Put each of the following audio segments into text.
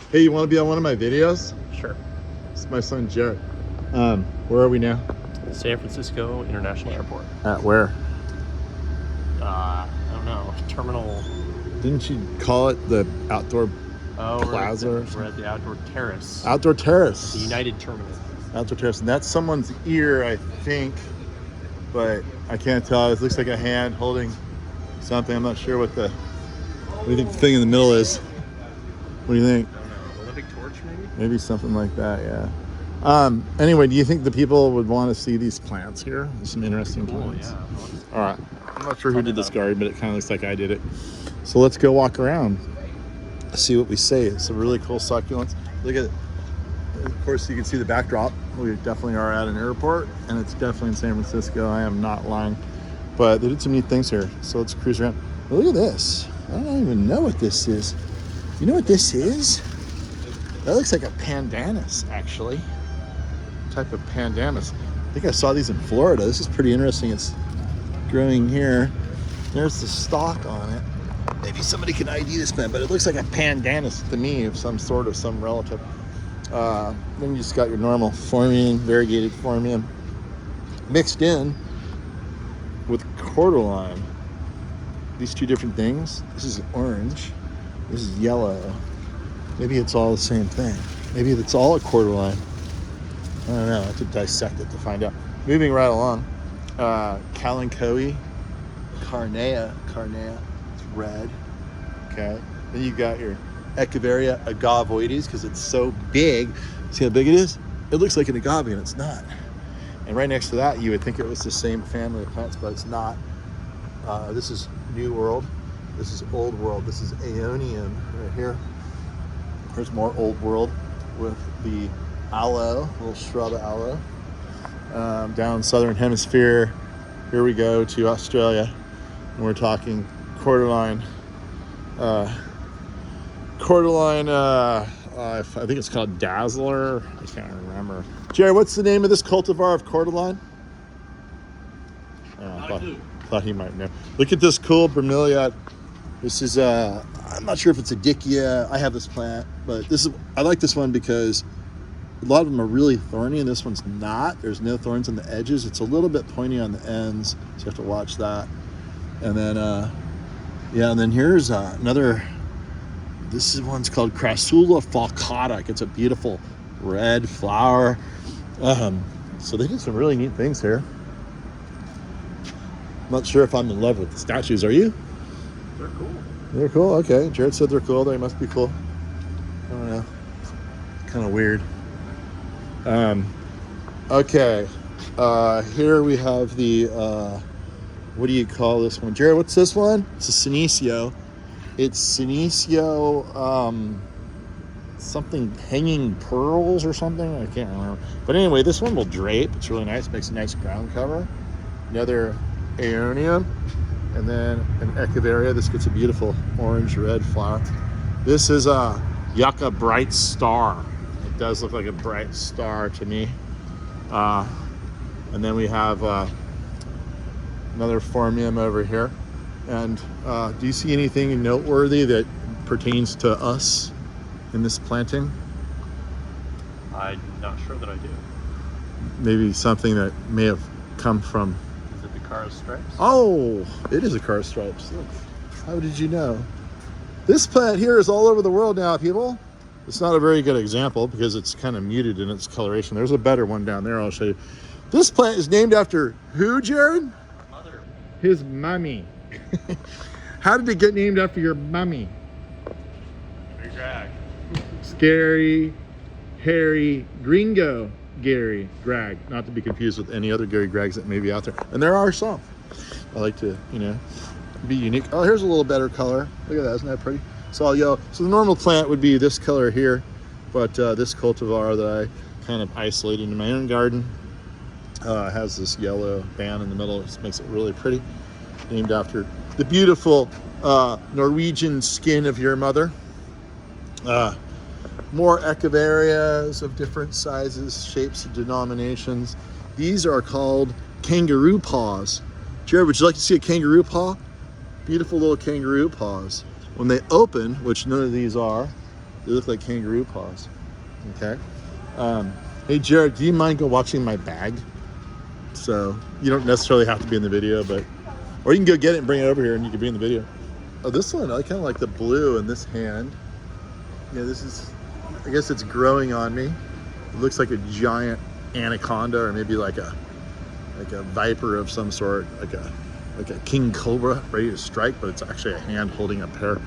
Hey, you want to be on one of my videos? Sure. It's my son Jared. Where are we now? San Francisco International Airport. At where? I don't know. Terminal. Didn't you call it the outdoor plaza? We're at the outdoor terrace. Outdoor terrace. The United Terminal. Outdoor terrace, and that's someone's ear, I think, but I can't tell. It looks like a hand holding something. I'm not sure what do you think the thing in the middle is? What do you think? I don't know. Olympic torch, maybe? Maybe something like that, yeah. Anyway, do you think the people would want to see these plants here? There's some interesting plants. Yeah. All right. I'm not sure who did this garden, but it kind of looks like I did it. So let's go walk around, see what we say. It's a really cool succulents. Look at it. Of course, you can see the backdrop. We definitely are at an airport, and it's definitely in San Francisco. I am not lying. But they did some neat things here. So let's cruise around. Look at this. I don't even know what this is. You know what this is? That looks like a pandanus, actually. Type of pandanus. I think I saw these in Florida. This is pretty interesting. It's growing here. There's the stalk on it. Maybe somebody can ID this plant, but it looks like a pandanus to me of some sort of some relative. Then you just got your normal phormium, variegated phormium, mixed in with cordyline. These two different things. This is orange. This is yellow. Maybe it's all the same thing. Maybe it's all a cordyline. I don't know. I have to dissect it to find out. Moving right along. Kalanchoe, Carnea. It's red. Okay. Then you got your Echeveria agavoides because it's so big. See how big it is? It looks like an agave and it's not. And right next to that, you would think it was the same family of plants, but it's not. This is New World. This is Old World. This is Aeonium right here. Here's more Old World with the aloe, little shrub aloe. Down Southern Hemisphere, here we go to Australia, and we're talking cordyline. I think it's called Dazzler. I can't remember. Jerry, what's the name of this cultivar of cordyline? Thought he might know. Look at this cool bromeliad. This is I'm not sure if it's a Dickia. I have this plant, but I like this one because a lot of them are really thorny, and this one's not. There's no thorns on the edges. It's a little bit pointy on the ends, so you have to watch that. And then, and then here's another. This one's called Crassula falcata. It's a beautiful red flower. So they did some really neat things here. I'm not sure if I'm in love with the statues. Are you? They're cool. They're cool. Okay, Jared said they're cool. They must be cool. I don't know. Kind of weird. Okay. Here we have the, what do you call this one? Jared, what's this one? It's a Senecio. It's Senecio, something hanging pearls or something. I can't remember. But anyway, this one will drape. It's really nice. Makes a nice ground cover. Another Aeonium. And then an Echeveria. This gets a beautiful orange-red flower. This is a Yucca Bright Star. It does look like a bright star to me. And then we have another phormium over here. And do you see anything noteworthy that pertains to us in this planting? I'm not sure that I do. Maybe something that may have come from... Is it the Cara stripes? Oh, it is a Cara stripes. Look, how did you know? This plant here is all over the world now, people. It's not a very good example because it's kind of muted in its coloration. There's a better one down there I'll show you. This plant is named after who, Jared? Mother. His mummy. How did it get named after your mummy? Gary Grag. Scary, hairy, gringo Gary Grag. Not to be confused with any other Gary Grags that may be out there. And there are some. I like to, be unique. Oh, here's a little better color. Look at that, isn't that pretty? It's all yellow. So the normal plant would be this color here, but this cultivar that I kind of isolated in my own garden has this yellow band in the middle. It makes it really pretty. Named after the beautiful Norwegian skin of your mother. More Echeverias of different sizes, shapes, and denominations. These are called kangaroo paws. Jared, would you like to see a kangaroo paw? Beautiful little kangaroo paws. When they open, which none of these are, They look like kangaroo paws. Okay. Hey Jared, do you mind go watching my bag? So you don't necessarily have to be in the video, but or you can go get it and bring it over here, and you can be in the video. Oh, this one I kind of like the blue in this hand. Yeah, this is. I guess it's growing on me. It looks like a giant anaconda, or maybe like a viper of some sort, like a king cobra ready to strike, but it's actually a hand holding a pear.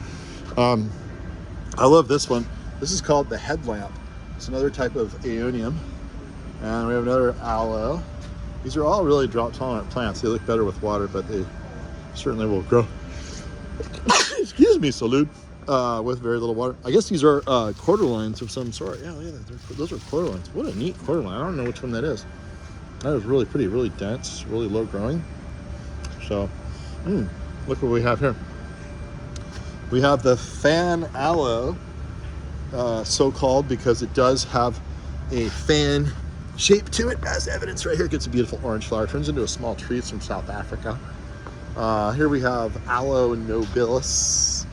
I love this one. This is called the headlamp. It's another type of aeonium. And we have another aloe. These are all really drought tolerant plants. They look better with water, but they certainly will grow. Excuse me, salute. With very little water. I guess these are cordyroyins of some sort. Yeah, those are cordyroyins. What a neat cordyroyin. I don't know which one that is. That is really pretty, really dense, really low growing. So, look what we have here. We have the fan aloe, so-called because it does have a fan shape to it, as evidence right here. It gets a beautiful orange flower, turns into a small tree. It's from South Africa. Here we have aloe nobilis.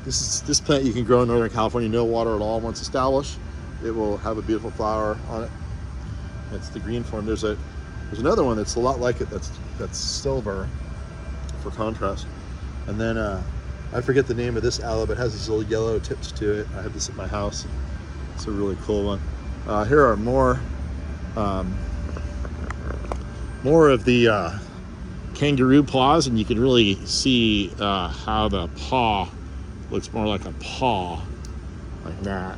This plant you can grow in Northern California, no water at all. Once established, it will have a beautiful flower on it. It's the green form. There's another one that's a lot like it. That's silver for contrast. And then I forget the name of this aloe, but it has these little yellow tips to it. I have this at my house. It's a really cool one. Here are more of the kangaroo paws, and you can really see how the paw looks more like a paw, like that,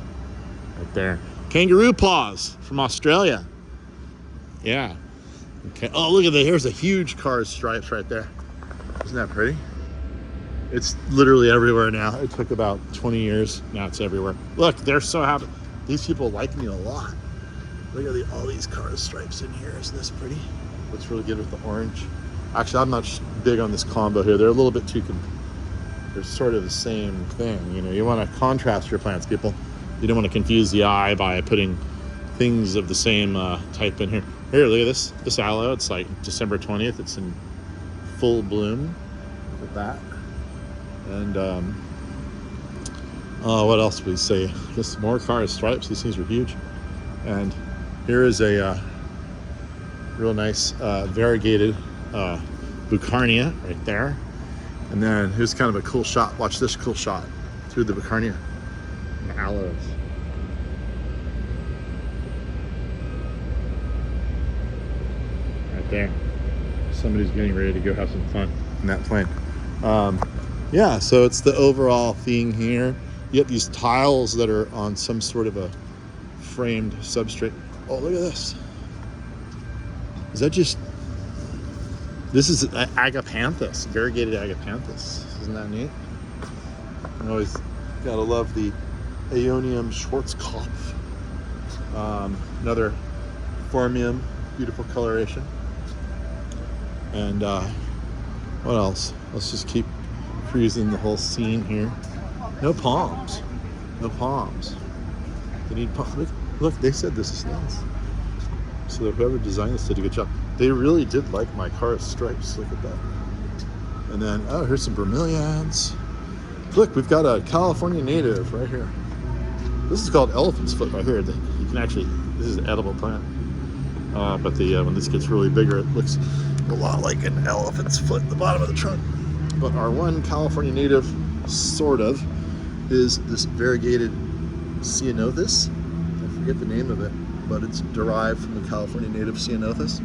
right there. Kangaroo paws from Australia. Yeah. Okay. Oh, look at that. Here's a huge card stripes right there. Isn't that pretty? It's literally everywhere now. It took about 20 years. Now it's everywhere. Look, they're so happy. These people like me a lot. Look at all these card stripes in here. Isn't this pretty? Looks really good with the orange. Actually, I'm not big on this combo here. They're a little bit too they're sort of the same thing. You know, you want to contrast your plants, people. You don't want to confuse the eye by putting things of the same type in here. Here, look at this aloe. It's like December 20th. It's in full bloom. Look at that. And what else would we say? I guess more card stripes. These things are huge. And here is a real nice variegated Bucarnia right there. And then here's kind of a cool shot. Watch this cool shot through the Bucarnia and the aloes. Right there. Somebody's getting ready to go have some fun in that plane. Yeah, so it's the overall theme here. You get these tiles that are on some sort of a framed substrate. Oh, look at this. Is that just... This is agapanthus, variegated agapanthus. Isn't that neat? I always gotta love the Aeonium Schwarzkopf. Another Formium, beautiful coloration. And what else? Let's just keep cruising the whole scene here. No palms. No palms. They need palms. Look, they said this is nice. So whoever designed this did a good job. They really did like my car stripes. Look at that. And then, oh, here's some bromeliads. Look, we've got a California native right here. This is called elephant's foot right here. You can actually, this is an edible plant. But when this gets really bigger, it looks a lot like an elephant's foot at the bottom of the trunk. But our one California native, sort of, is this variegated Ceanothus. I forget the name of it, but it's derived from the California native Ceanothus.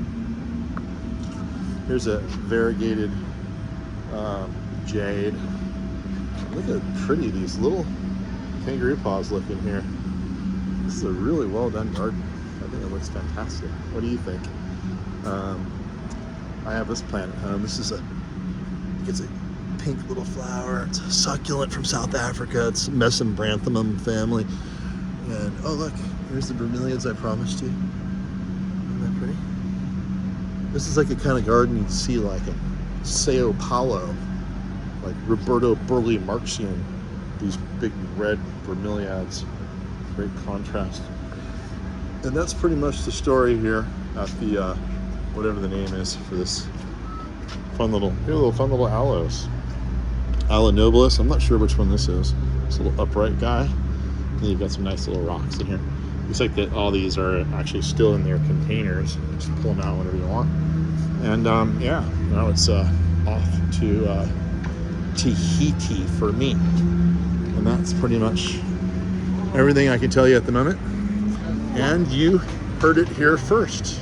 Here's a variegated jade. Look how pretty these little kangaroo paws look in here. This is a really well done garden. I think it looks fantastic. What do you think? I have this plant at home. This is it's a pink little flower. It's a succulent from South Africa. It's Mesembryanthemum family. And oh look, here's the bromeliads I promised you. Isn't that pretty? This is like a kind of garden you'd see like in Sao Paulo, like Roberto Burle Marxian. These big red bromeliads, great contrast. And that's pretty much the story here at the whatever the name is for this fun little aloes. Aloe nobilis. I'm not sure which one this is. This little upright guy. And you've got some nice little rocks in here. Looks like that all these are actually still in their containers. Just pull them out whenever you want. And yeah, now it's off to Tahiti for me. And that's pretty much everything I can tell you at the moment. And you heard it here first.